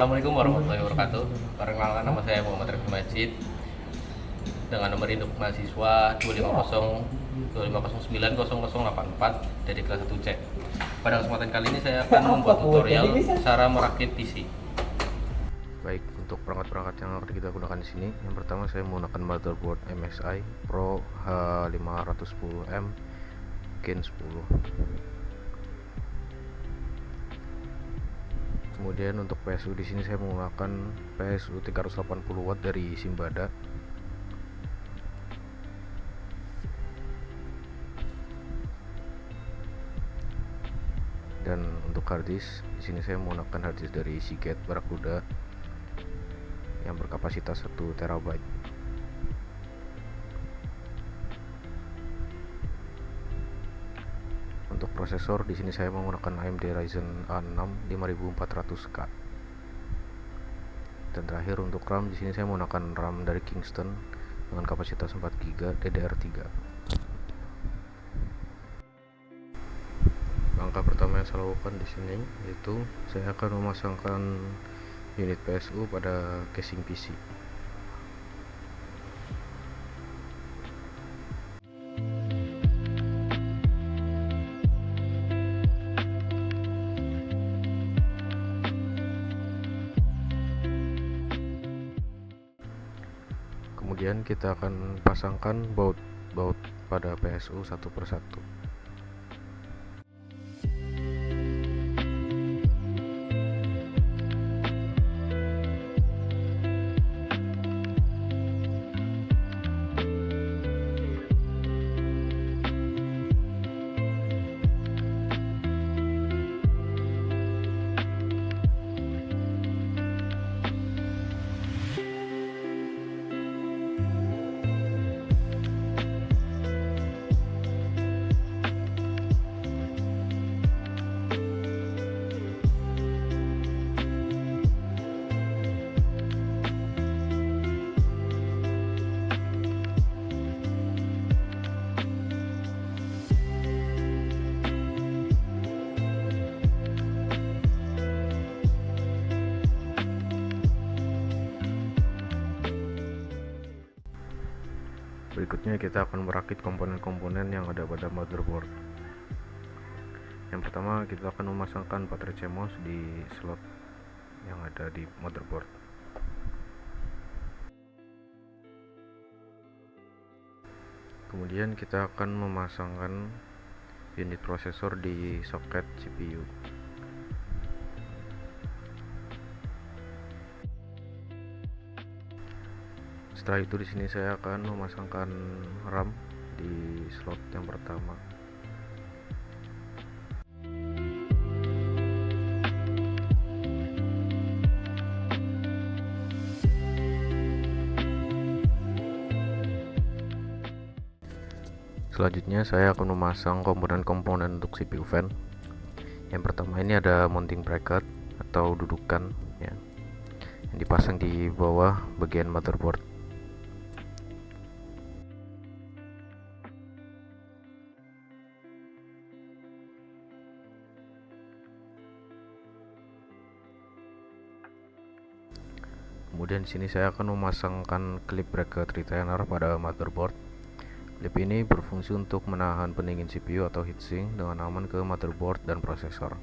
Assalamualaikum warahmatullahi wabarakatuh. Perkenalkan, nama saya Muhammad Rifki Majid dengan nomor induk mahasiswa 250 250900084 dari kelas 1C. Pada kesempatan kali ini saya akan membuat tutorial cara merakit PC. Baik, untuk perangkat-perangkat yang akan kita gunakan di sini, yang pertama saya menggunakan motherboard MSI Pro H510M Gen 10. Kemudian untuk PSU di sini saya menggunakan PSU 380 watt dari Simbada. Dan untuk harddisk di sini saya menggunakan harddisk dari Seagate Barakuda yang berkapasitas 1 TB. Untuk prosesor di sini saya menggunakan AMD Ryzen A6 5400K. Dan terakhir untuk RAM di sini saya menggunakan RAM dari Kingston dengan kapasitas 4GB DDR3. Langkah pertama yang saya lakukan di sini yaitu saya akan memasangkan unit PSU pada casing PC. Kemudian kita akan pasangkan baut pada PSU satu persatu. Berikutnya kita akan merakit komponen-komponen yang ada pada motherboard. Yang pertama kita akan memasangkan baterai CMOS di slot yang ada di motherboard. Kemudian kita akan memasangkan unit prosesor di soket CPU. Setelah itu di sini saya akan memasangkan RAM di slot yang pertama. Selanjutnya saya akan memasang komponen-komponen untuk CPU fan. Yang pertama ini ada mounting bracket atau dudukan ya, yang dipasang di bawah bagian motherboard. Kemudian di sini saya akan memasangkan clip bracket retainer pada motherboard. Clip ini berfungsi untuk menahan pendingin CPU atau heatsink dengan aman ke motherboard dan prosesor.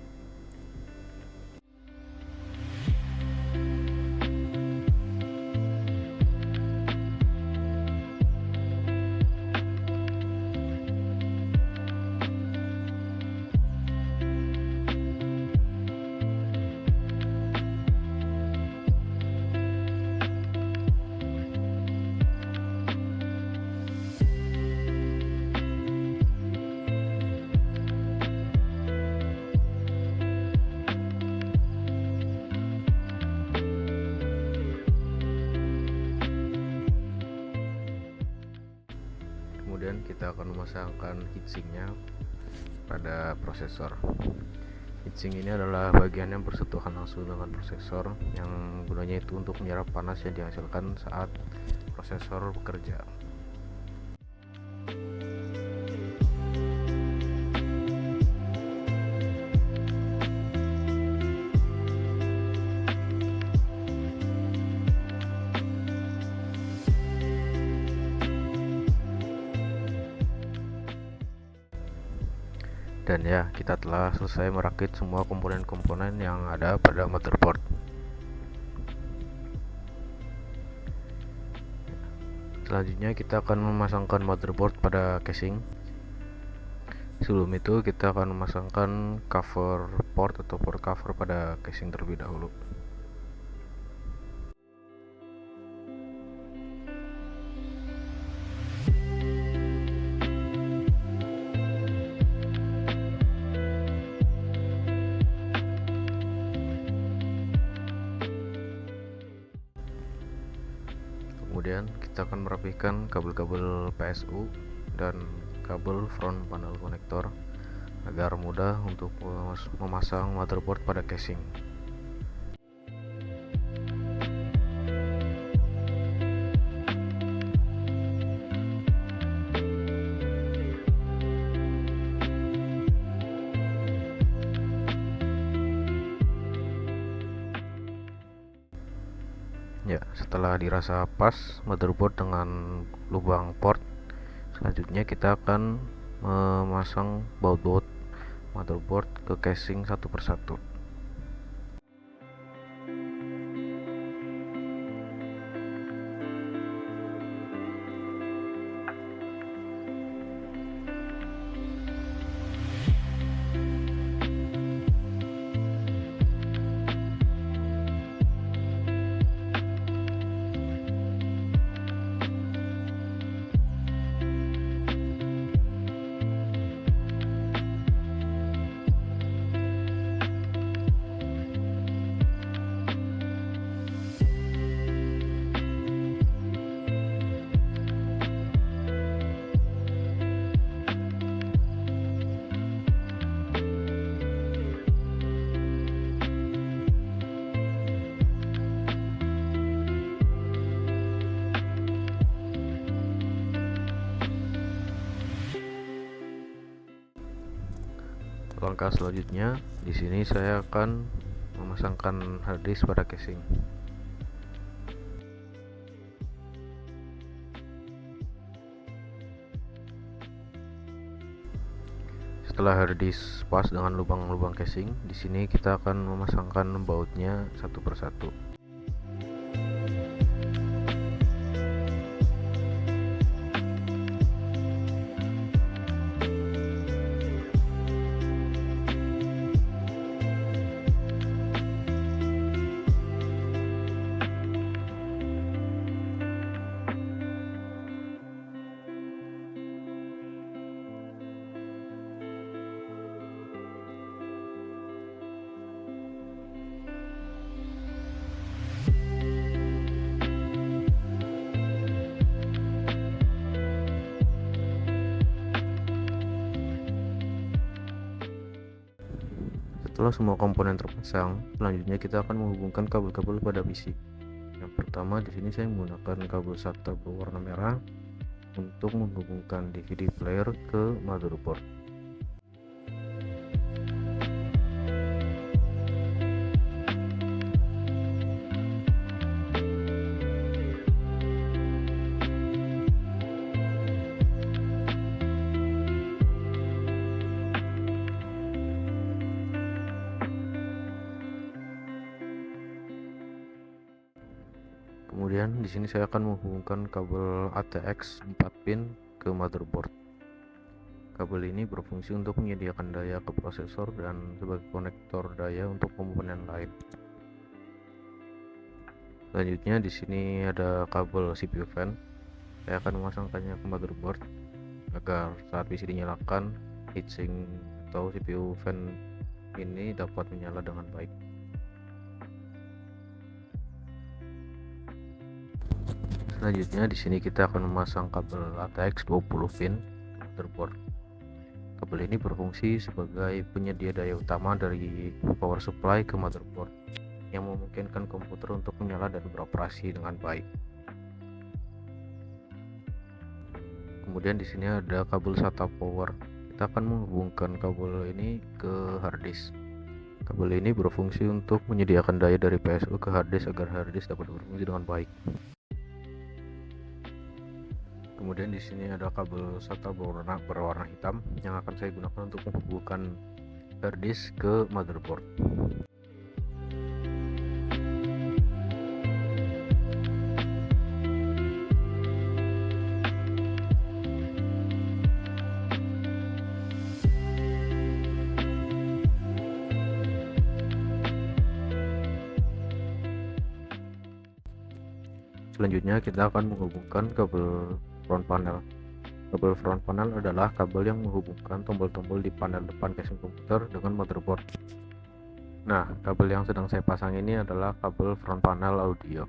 Kemudian kita akan memasangkan heatsinknya pada prosesor. Heatsink ini adalah bagian yang bersentuhan langsung dengan prosesor, yang gunanya itu untuk menyerap panas yang dihasilkan saat prosesor bekerja. Dan ya, kita telah selesai merakit semua komponen-komponen yang ada pada motherboard. Selanjutnya kita akan memasangkan motherboard pada casing. Sebelum itu kita akan memasangkan cover port atau port cover pada casing terlebih dahulu. Kemudian kita akan merapikan kabel-kabel PSU dan kabel front panel konektor agar mudah untuk memasang motherboard pada casing. Ya, setelah dirasa pas motherboard dengan lubang port, selanjutnya kita akan memasang baut-baut motherboard ke casing satu persatu. Langkah selanjutnya, di sini saya akan memasangkan harddisk pada casing. Setelah harddisk pas dengan lubang-lubang casing, di sini kita akan memasangkan bautnya satu persatu. Setelah semua komponen terpasang, selanjutnya kita akan menghubungkan kabel-kabel pada PC. Yang pertama, di sini saya menggunakan kabel SATA berwarna merah untuk menghubungkan DVD player ke motherboard. Kemudian di sini saya akan menghubungkan kabel ATX 4 pin ke motherboard. Kabel ini berfungsi untuk menyediakan daya ke prosesor dan sebagai konektor daya untuk komponen lain. Selanjutnya di sini ada kabel CPU fan. Saya akan memasangkannya ke motherboard agar saat PC dinyalakan, heatsink atau CPU fan ini dapat menyala dengan baik. Selanjutnya di sini kita akan memasang kabel ATX 20 pin ke motherboard. Kabel ini berfungsi sebagai penyedia daya utama dari power supply ke motherboard yang memungkinkan komputer untuk menyala dan beroperasi dengan baik. Kemudian di sini ada kabel SATA power. Kita akan menghubungkan kabel ini ke harddisk. Kabel ini berfungsi untuk menyediakan daya dari PSU ke harddisk agar harddisk dapat berfungsi dengan baik. Kemudian di sini ada kabel SATA berwarna hitam yang akan saya gunakan untuk menghubungkan hard disk ke motherboard. Selanjutnya kita akan menghubungkan kabel front panel. Kabel front panel adalah kabel yang menghubungkan tombol-tombol di panel depan casing komputer dengan motherboard. Nah, kabel yang sedang saya pasang ini adalah kabel front panel audio.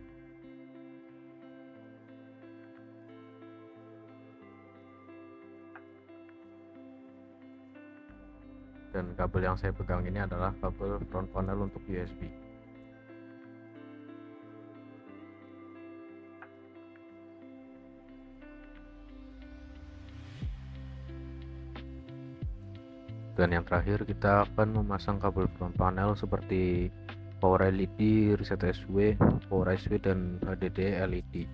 Dan kabel yang saya pegang ini adalah kabel front panel untuk USB. Dan yang terakhir kita akan memasang kabel front panel seperti power LED, reset SW, power IC, dan HDD LED.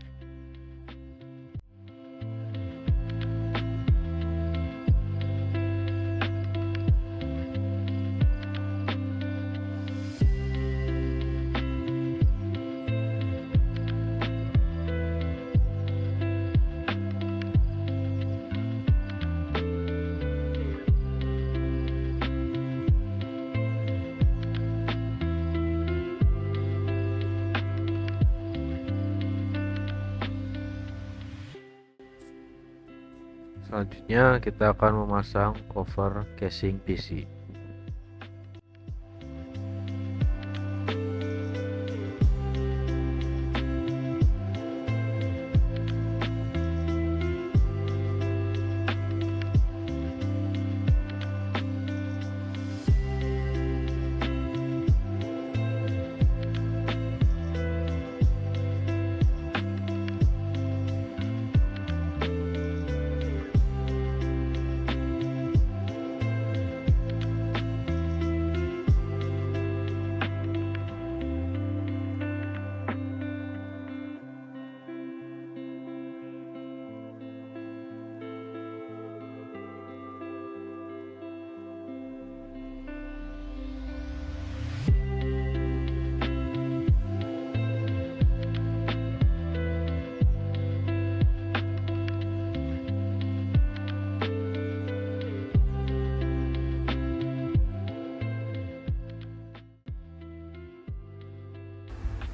Selanjutnya kita akan memasang cover casing PC.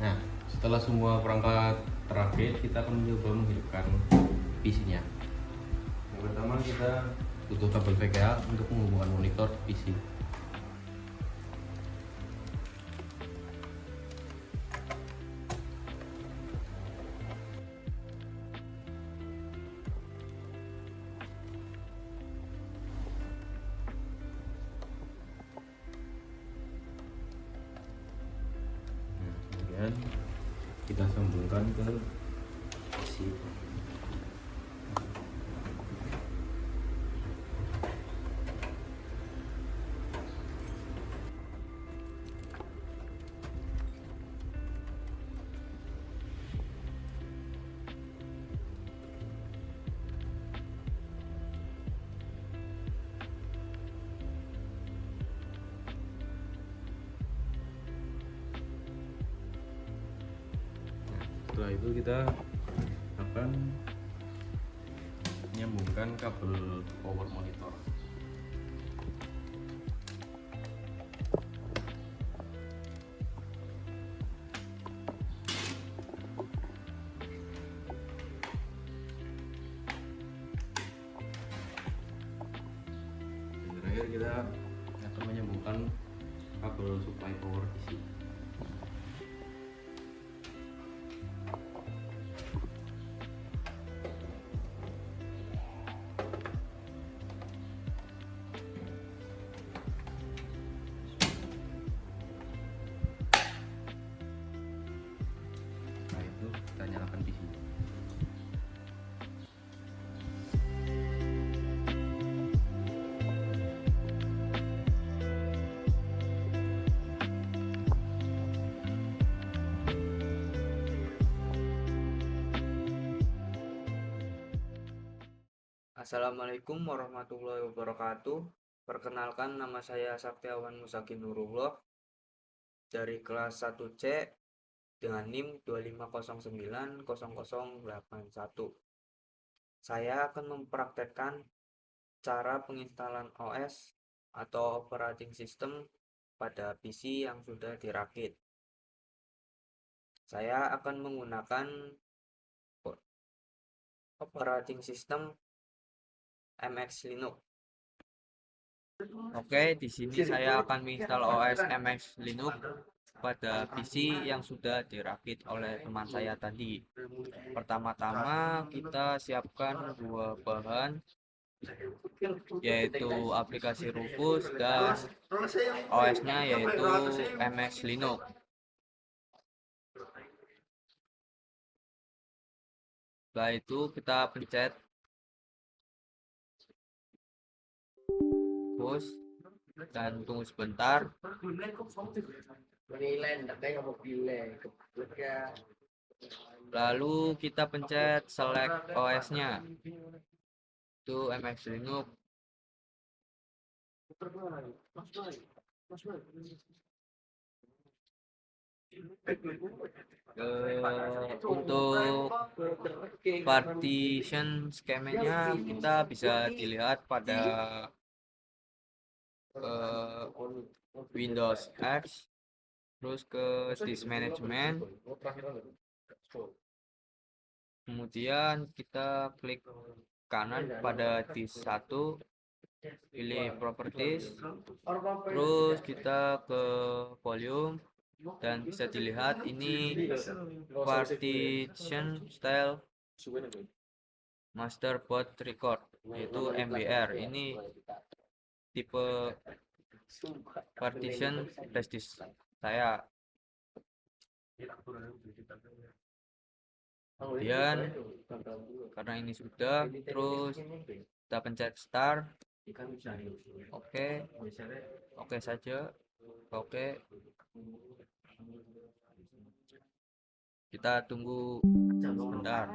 Nah, setelah semua perangkat teraktif, kita akan mencoba menghidupkan PC-nya. Yang pertama kita butuh kabel VGA untuk menghubungkan monitor PC. Kemudian kita sambungkan ke PC. Setelah itu kita akan menyambungkan kabel power monitor. Dan terakhir kita akan menyambungkan kabel supply power PC. Kita nyalakan PC. Assalamualaikum warahmatullahi wabarakatuh. Perkenalkan, nama saya Saktiawan Musaki Nurullah dari kelas 1C dengan NIM 25090081. Saya akan mempraktekkan cara penginstalan OS atau operating system pada PC yang sudah dirakit. Saya akan menggunakan operating system MX Linux. Oke, di sini saya akan menginstal OS MX Linux pada PC yang sudah dirakit oleh teman saya tadi. Pertama-tama kita siapkan dua bahan, yaitu aplikasi Rufus dan OS-nya yaitu MX Linux. Setelah itu kita pencet push dan tunggu sebentar. Lalu kita pencet select OS-nya, itu MX Linux. Untuk partition skemanya kita bisa dilihat pada Windows X, terus ke disk management, kemudian kita klik kanan pada disk 1, pilih properties, terus kita ke volume, dan bisa dilihat ini partition style master board record, yaitu MBR. Ini tipe partition flash disk saya. Kemudian karena ini sudah, terus kita pencet start. Oke saja. Oke, kita tunggu sebentar.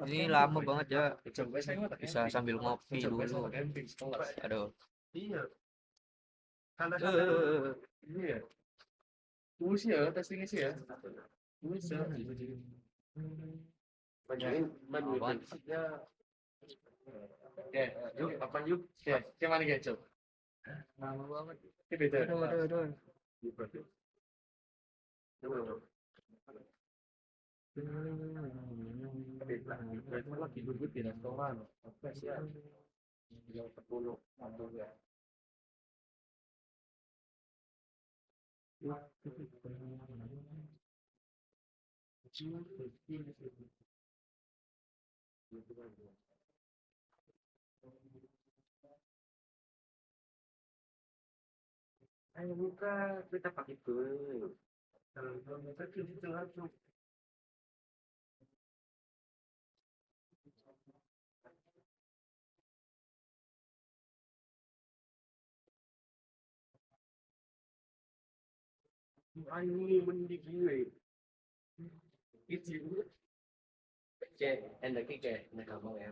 Ini lama banget ya, bisa sambil ngopi dulu. Aduh. Lama banget. Aduh. Ayo buka, kita pakai dulu. Ini mending gue. Itu cek, enak kayak kamu ya.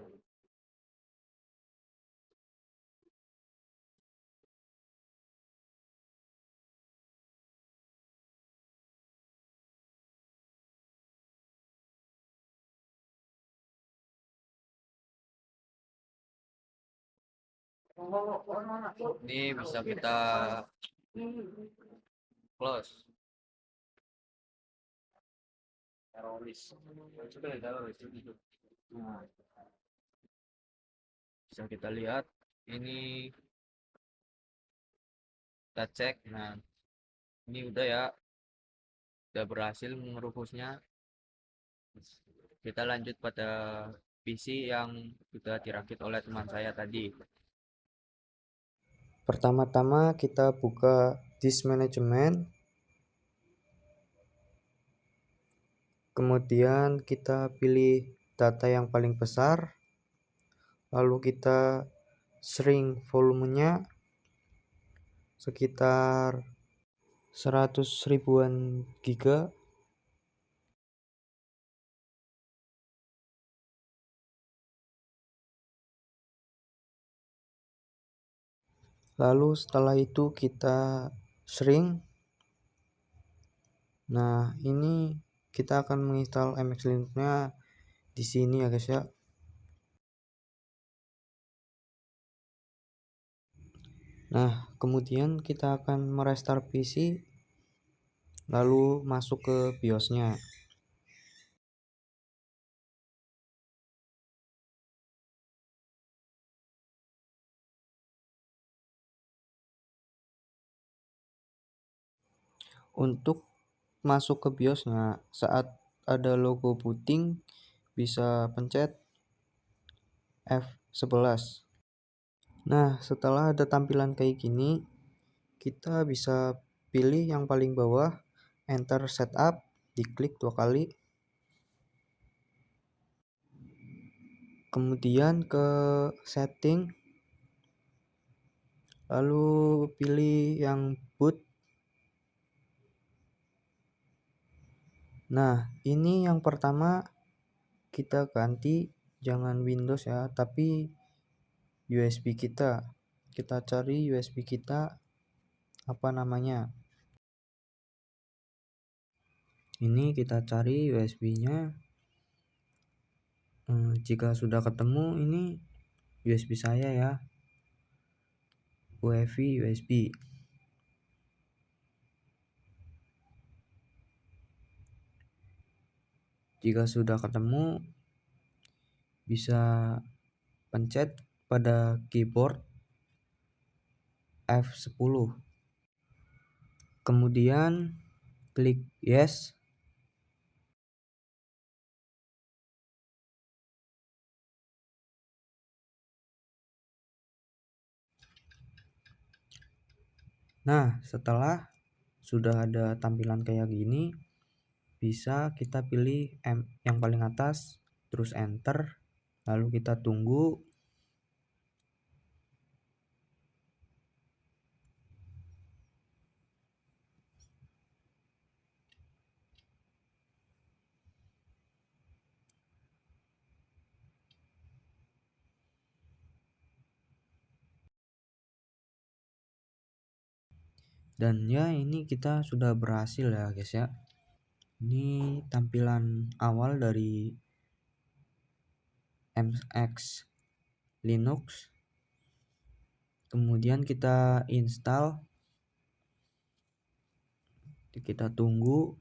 Ini bisa kita close. Nah, bisa kita lihat ini, kita cek. Nah, ini udah ya, udah berhasil mengerufusnya. Kita lanjut pada PC yang sudah dirakit oleh teman saya tadi. Pertama-tama kita buka disk management, Kemudian kita pilih data yang paling besar, lalu kita shrink volumenya sekitar 100 ribuan giga. Lalu setelah itu kita shrink. Nah, ini kita akan menginstal MX Linux-nya di sini ya guys ya. Nah, kemudian kita akan merestart PC, lalu masuk ke BIOS-nya. Untuk masuk ke BIOS-nya, saat ada logo booting bisa pencet F11. Nah, setelah ada tampilan kayak gini, kita bisa pilih yang paling bawah, enter setup, diklik 2 kali. Kemudian ke setting, lalu pilih yang boot. Nah, ini yang pertama kita ganti, jangan Windows ya, tapi USB kita. Kita cari USB kita, apa namanya. Ini kita cari USB-nya. Jika sudah ketemu, ini USB saya ya, UEFI USB. Jika sudah ketemu, bisa pencet pada keyboard F10. Kemudian klik yes. Nah, setelah sudah ada tampilan kayak gini, bisa kita pilih yang paling atas, terus enter, lalu kita tunggu. Dan ya, ini kita sudah berhasil ya guys ya. Ini tampilan awal dari MX Linux. Kemudian kita install, kita tunggu.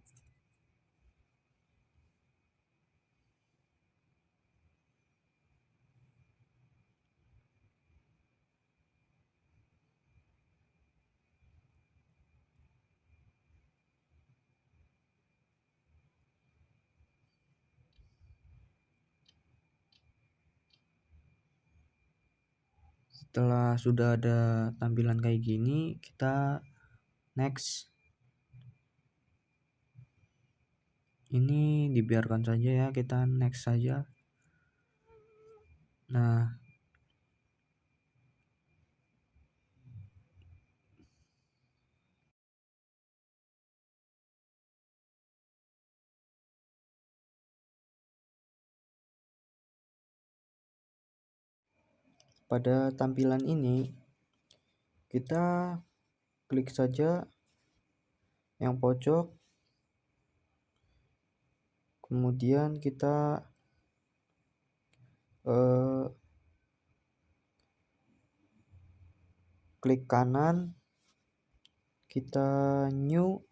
Setelah sudah ada tampilan kayak gini, kita next. Ini dibiarkan saja ya, kita next saja. Nah, pada tampilan ini kita klik saja yang pojok, kemudian kita klik kanan, kita new,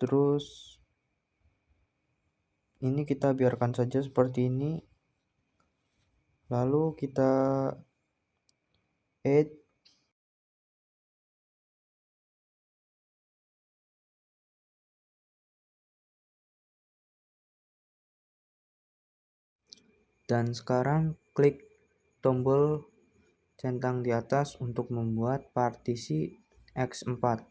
terus ini kita biarkan saja seperti ini, lalu kita add, dan sekarang klik tombol centang di atas untuk membuat partisi X4.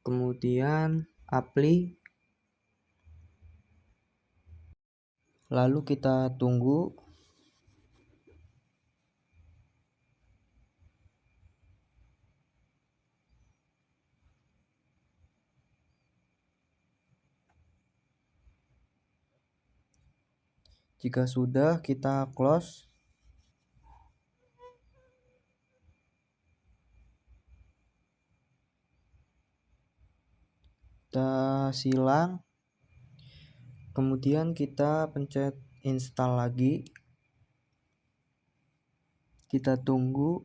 kemudian apply, lalu kita tunggu. Jika sudah, kita close. Kita silang. Kemudian kita pencet install lagi. Kita tunggu.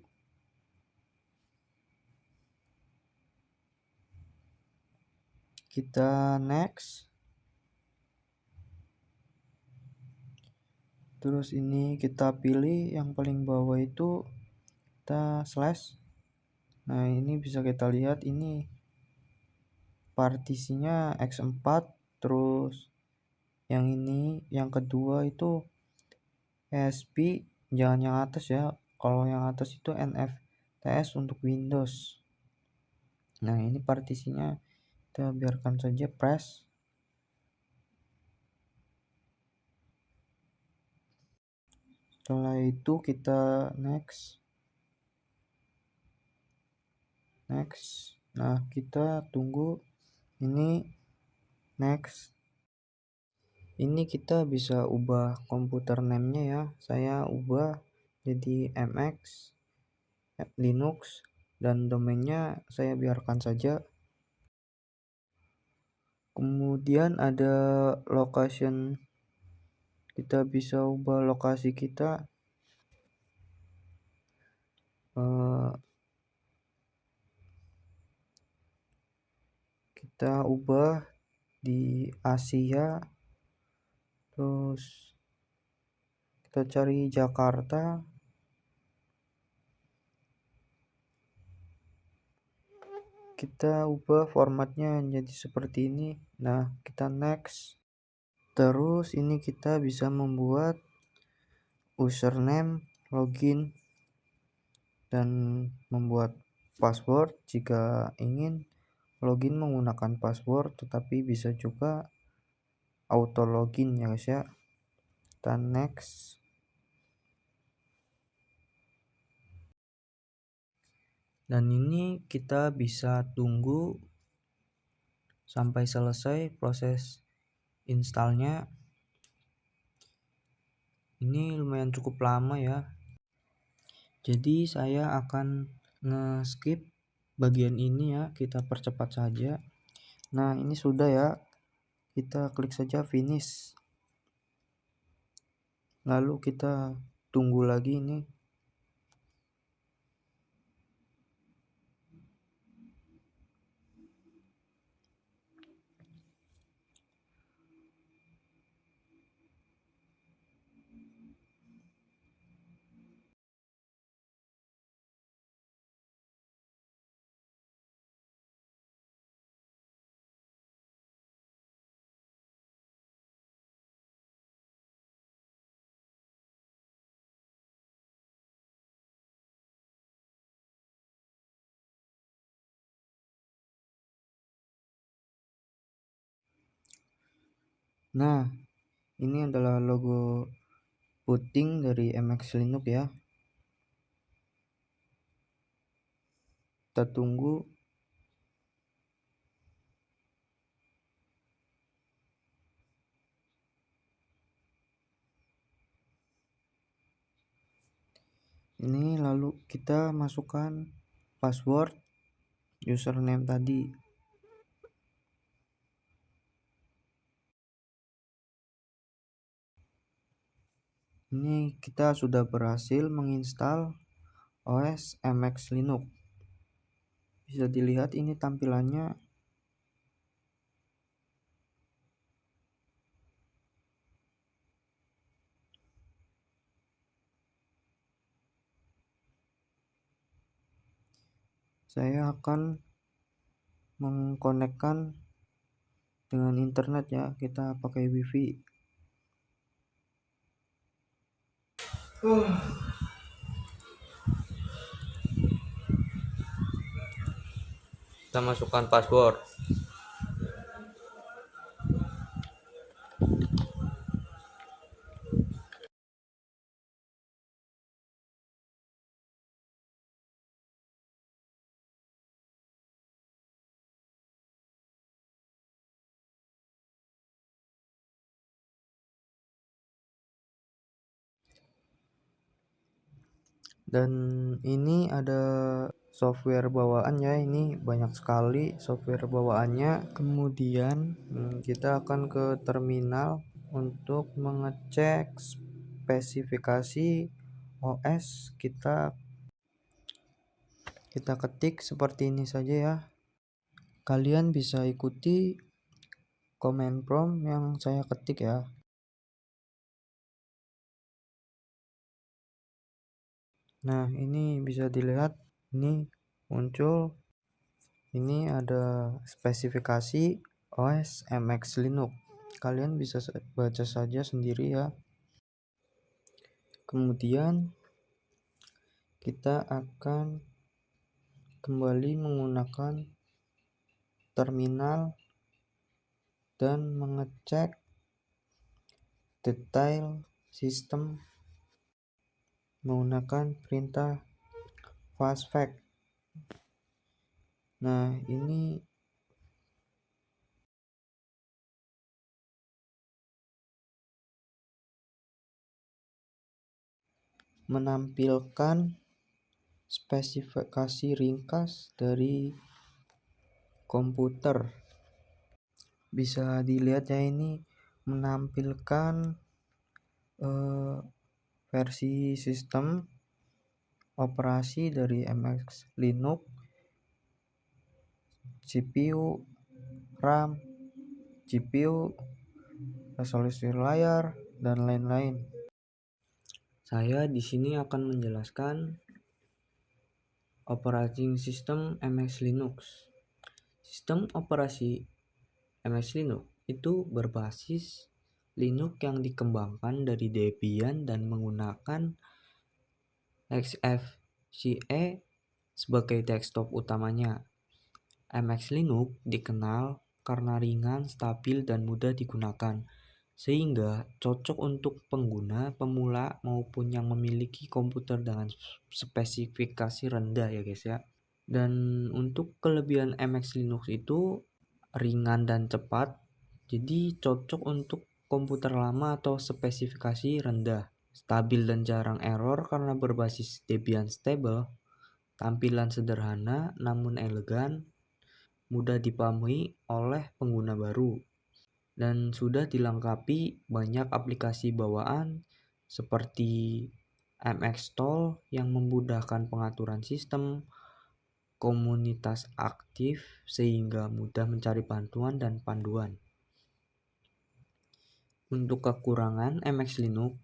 Kita next. Terus ini kita pilih yang paling bawah itu, kita slash. Nah, ini bisa kita lihat ini partisinya X4. Terus yang ini, yang kedua itu ESP, jangan yang atas ya. Kalau yang atas itu NFTS untuk Windows. Nah, ini partisinya kita biarkan saja press. Setelah itu kita next. Nah, kita tunggu ini next. Ini kita bisa ubah komputer name-nya ya. Saya ubah jadi MX Linux dan domainnya saya biarkan saja. Kemudian ada location, kita bisa ubah lokasi kita. Kita ubah di Asia, terus kita cari Jakarta. Kita ubah formatnya jadi seperti ini. Nah, kita next. Terus ini kita bisa membuat username, login, dan membuat password jika ingin login menggunakan password, tetapi bisa juga auto login ya guys ya. Kita next. Dan ini kita bisa tunggu sampai selesai proses installnya. Ini lumayan cukup lama ya. Jadi saya akan nge-skip bagian ini ya, kita percepat saja. Nah, ini sudah ya. Kita klik saja finish. Lalu kita tunggu lagi ini. Nah, ini adalah logo putting dari MX Linux ya. Kita tunggu. Ini lalu kita masukkan password, username tadi. Ini kita sudah berhasil menginstal OS MX Linux. Bisa dilihat ini tampilannya. Saya akan mengkonekkan dengan internet ya, kita pakai wifi. Kita masukkan password. Dan ini ada software bawaan ya, ini banyak sekali software bawaannya. Kemudian kita akan ke terminal untuk mengecek spesifikasi OS. Kita ketik seperti ini saja ya. Kalian bisa ikuti command prompt yang saya ketik ya. Nah, ini bisa dilihat, ini muncul, ini ada spesifikasi OS MX Linux. Kalian bisa baca saja sendiri ya. Kemudian kita akan kembali menggunakan terminal dan mengecek detail sistem menggunakan perintah fastfact. Nah, ini menampilkan spesifikasi ringkas dari komputer. Bisa dilihat ya, ini menampilkan versi sistem operasi dari MX Linux, CPU, RAM, GPU, resolusi layar, dan lain-lain. Saya di sini akan menjelaskan operating system MX Linux. Sistem operasi MX Linux itu berbasis Linux yang dikembangkan dari Debian dan menggunakan XFCE sebagai desktop utamanya. MX Linux dikenal karena ringan, stabil, dan mudah digunakan, sehingga cocok untuk pengguna pemula maupun yang memiliki komputer dengan spesifikasi rendah ya guys ya. Dan untuk kelebihan MX Linux itu ringan dan cepat, jadi cocok untuk komputer lama atau spesifikasi rendah. Stabil dan jarang error karena berbasis Debian Stable. Tampilan sederhana namun elegan, mudah dipahami oleh pengguna baru, dan sudah dilengkapi banyak aplikasi bawaan seperti MXTool yang memudahkan pengaturan sistem, komunitas aktif sehingga mudah mencari bantuan dan panduan. Untuk kekurangan MX Linux,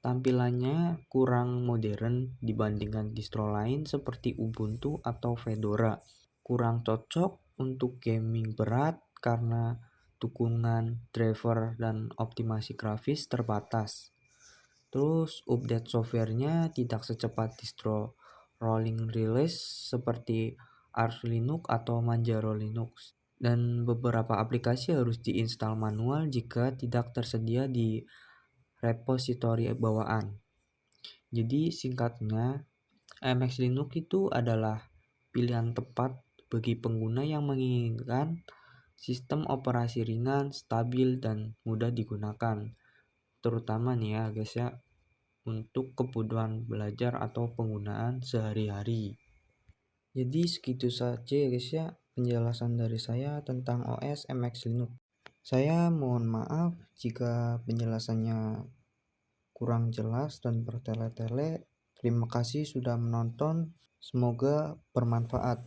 tampilannya kurang modern dibandingkan distro lain seperti Ubuntu atau Fedora. Kurang cocok untuk gaming berat karena dukungan driver dan optimasi grafis terbatas. Terus update softwarenya tidak secepat distro rolling release seperti Arch Linux atau Manjaro Linux. Dan beberapa aplikasi harus diinstal manual jika tidak tersedia di repositori bawaan. Jadi singkatnya, MX Linux itu adalah pilihan tepat bagi pengguna yang menginginkan sistem operasi ringan, stabil, dan mudah digunakan. Terutama nih ya guys ya, untuk kebutuhan belajar atau penggunaan sehari-hari. Jadi segitu saja ya guys ya penjelasan dari saya tentang OS MX Linux. Saya mohon maaf jika penjelasannya kurang jelas dan bertele-tele. Terima kasih sudah menonton. Semoga bermanfaat.